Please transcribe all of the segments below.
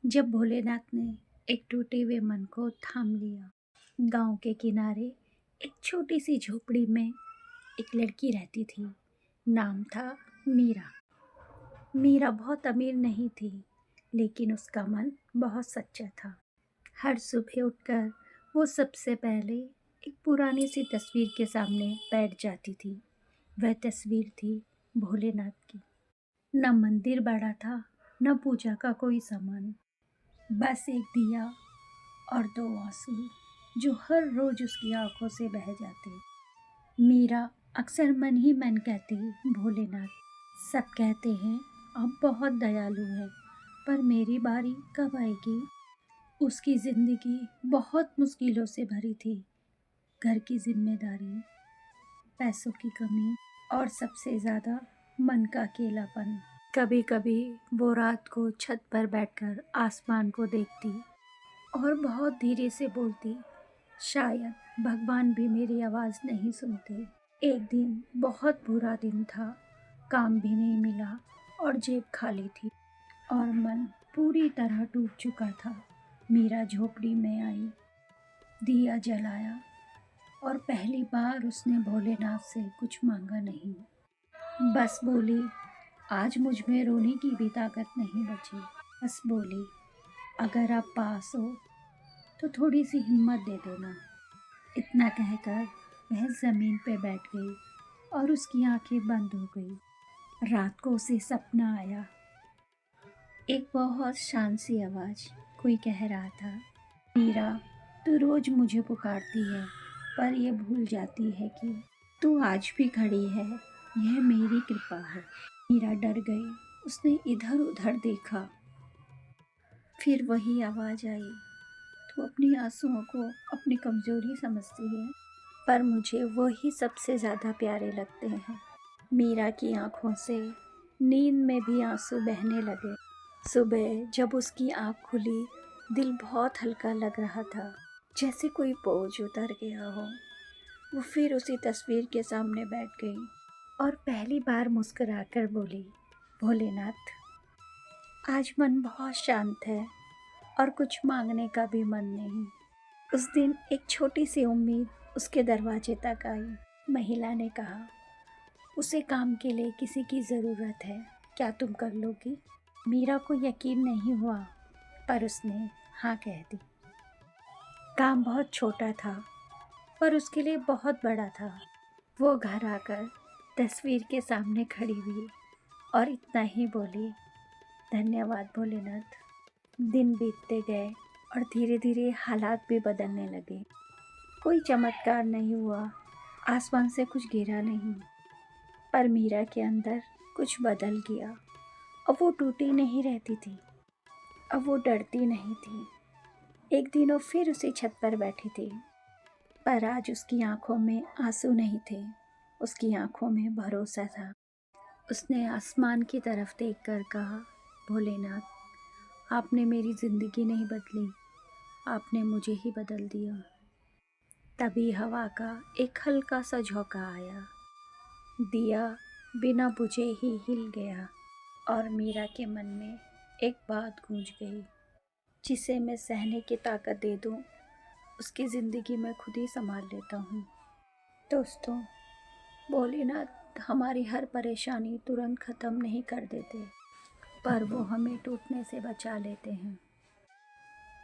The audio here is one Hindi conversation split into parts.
जब भोलेनाथ ने एक टूटे हुए मन को थाम लिया। गांव के किनारे एक छोटी सी झोपड़ी में एक लड़की रहती थी। नाम था मीरा। मीरा बहुत अमीर नहीं थी, लेकिन उसका मन बहुत सच्चा था। हर सुबह उठकर वो सबसे पहले एक पुरानी सी तस्वीर के सामने बैठ जाती थी। वह तस्वीर थी भोलेनाथ की। न मंदिर बड़ा था, न पूजा का कोई सामान, बस एक दिया और दो आंसू जो हर रोज उसकी आंखों से बह जाते। मीरा अक्सर मन ही मन कहती, भोलेनाथ, सब कहते हैं आप बहुत दयालु हैं, पर मेरी बारी कब आएगी। उसकी जिंदगी बहुत मुश्किलों से भरी थी। घर की जिम्मेदारी, पैसों की कमी और सबसे ज्यादा मन का अकेलापन। कभी कभी वो रात को छत पर बैठकर आसमान को देखती और बहुत धीरे से बोलती, शायद भगवान भी मेरी आवाज़ नहीं सुनते। एक दिन बहुत बुरा दिन था। काम भी नहीं मिला और जेब खाली थी और मन पूरी तरह टूट चुका था। मीरा झोपड़ी में आई, दिया जलाया और पहली बार उसने भोलेनाथ से कुछ मांगा नहीं। बस बोली, आज मुझ में रोने की भी ताकत नहीं बची। बस बोली, अगर आप पास हो तो थोड़ी सी हिम्मत दे देना। इतना कहकर वह ज़मीन पे बैठ गई और उसकी आंखें बंद हो गई। रात को उसे सपना आया। एक बहुत शांत सी आवाज़, कोई कह रहा था, मीरा, तू रोज मुझे पुकारती है, पर यह भूल जाती है कि तू आज भी खड़ी है, यह मेरी कृपा है। मीरा डर गई। उसने इधर उधर देखा। फिर वही आवाज़ आई, तू अपनी आंसुओं को अपनी कमजोरी समझती है, पर मुझे वही सबसे ज़्यादा प्यारे लगते हैं। मीरा की आंखों से नींद में भी आंसू बहने लगे। सुबह जब उसकी आंख खुली, दिल बहुत हल्का लग रहा था, जैसे कोई बोझ उतर गया हो। वो फिर उसी तस्वीर के सामने बैठ गई और पहली बार मुस्कुराकर बोली, भोलेनाथ, आज मन बहुत शांत है और कुछ मांगने का भी मन नहीं। उस दिन एक छोटी सी उम्मीद उसके दरवाजे तक आई। महिला ने कहा, उसे काम के लिए किसी की ज़रूरत है, क्या तुम कर लोगी। मीरा को यकीन नहीं हुआ, पर उसने हाँ कह दी। काम बहुत छोटा था, पर उसके लिए बहुत बड़ा था। वो घर आकर तस्वीर के सामने खड़ी हुई और इतना ही बोली, धन्यवाद भोलेनाथ। दिन बीतते गए और धीरे धीरे हालात भी बदलने लगे। कोई चमत्कार नहीं हुआ, आसमान से कुछ गिरा नहीं, पर मीरा के अंदर कुछ बदल गया। अब वो टूटी नहीं रहती थी, अब वो डरती नहीं थी। एक दिन वो फिर उसी छत पर बैठी थी, पर आज उसकी आंखों में आंसू नहीं थे, उसकी आंखों में भरोसा था। उसने आसमान की तरफ देखकर कहा, भोलेनाथ, आपने मेरी ज़िंदगी नहीं बदली, आपने मुझे ही बदल दिया। तभी हवा का एक हल्का सा झोंका आया। दिया बिना बुझे ही हिल गया और मीरा के मन में एक बात गूंज गई, जिसे मैं सहने की ताकत दे दूं, उसकी ज़िंदगी मैं खुद ही संभाल लेता हूँ। दोस्तों, भोलेनाथ हमारी हर परेशानी तुरंत ख़त्म नहीं कर देते, पर वो हमें टूटने से बचा लेते हैं।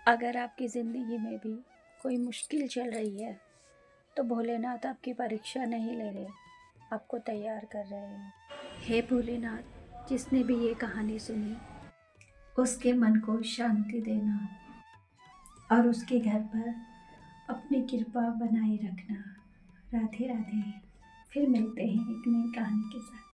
अगर आपकी ज़िंदगी में भी कोई मुश्किल चल रही है, तो भोलेनाथ आपकी परीक्षा नहीं ले रहे, आपको तैयार कर रहे हैं। हे भोलेनाथ, जिसने भी ये कहानी सुनी, उसके मन को शांति देना और उसके घर पर अपनी कृपा बनाए रखना। राधे राधे। फिर मिलते हैं एक नई कहानी के साथ।